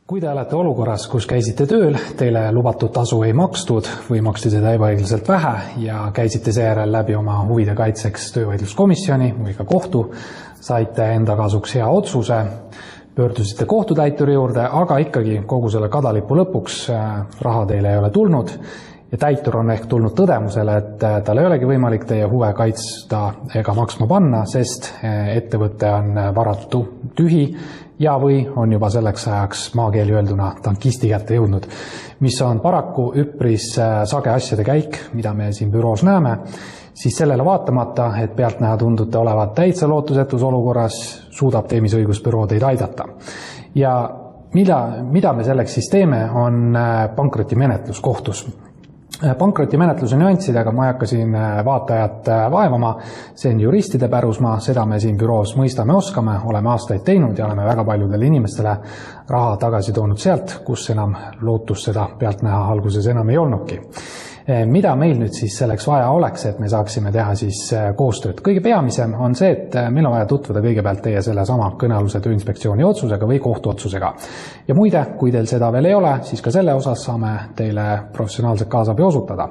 Kui te olete olukorras, kus käisite tööl, teile lubatud tasu ei makstud või maksti seda ebaõiglaselt vähe ja käisite seejärel läbi oma huvide kaitseks töövaidluskomisjoni või ka kohtu, saite enda kasuks hea otsuse, pöördusite kohtutäituri juurde, aga ikkagi kogu selle kadalipu lõpuks raha teile ei ole tulnud ja täitur on ehk tulnud tõdemusele, et tal ei olegi võimalik teie huve kaitsta ega maksma panna, sest ettevõte on varatu tühi ja või on juba selleks ajaks maakeeli öelduna tankisti kätte jõudnud, mis on paraku üpris sage asjade käik, mida me siin büroos näeme, siis sellele vaatamata, et pealtnäha tundute olevat täitsa lootusetus olukorras, suudab teemisõigusbüroo teid aidata. Ja mida me selleks siis teeme, on pankrotimenetlus kohtus. Pankrotimenetluse nüanssidega ma ei hakka siin vaatajat vaevama, see on juristide pärusmaa, seda me siin büroos mõistame, oskame, oleme aastaid teinud ja oleme väga paljudele inimestele raha tagasi toonud sealt, kus enam lootust seda pealtnäha alguses enam ei olnudki. Mida meil nüüd siis selleks vaja oleks, et me saaksime teha siis koostööd? Kõige peamisem on see, et meil on vaja tutvuda kõigepealt teie selle sama kõnealuse Tööinspektsiooni otsusega või kohtuotsusega. Ja muide, kui teil seda veel ei ole, siis ka selle osas saame teile professionaalset kaasabi osutada.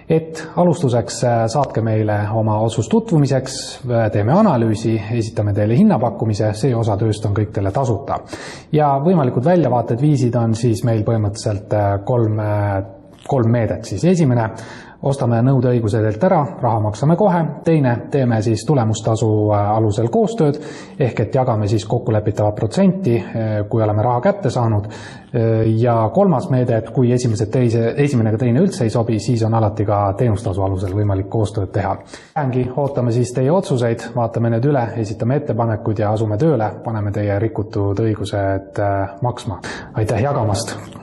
Et alustuseks saatke meile oma otsus tutvumiseks, teeme analüüsi, esitame teile hinnapakkumise, see osa tööst on kõik teile tasuta. Ja võimalikud väljavaated viisid on siis meil põhimõtteliselt kolm meedet. Siis esimene, ostame nõudeõiguse teilt ära, raha maksame kohe, teine, teeme siis tulemustasu alusel koostööd, ehk et jagame siis kokkulepitavat protsenti, kui oleme raha kätte saanud, ja kolmas meede, et kui esimene ega teine üldse ei sobi, siis on alati ka teenustasu alusel võimalik koostööd teha. Ootame siis teie otsuseid, vaatame need üle, esitame ettepanekuid ja asume tööle, paneme teie rikutud õigused maksma. Aitäh jagamast!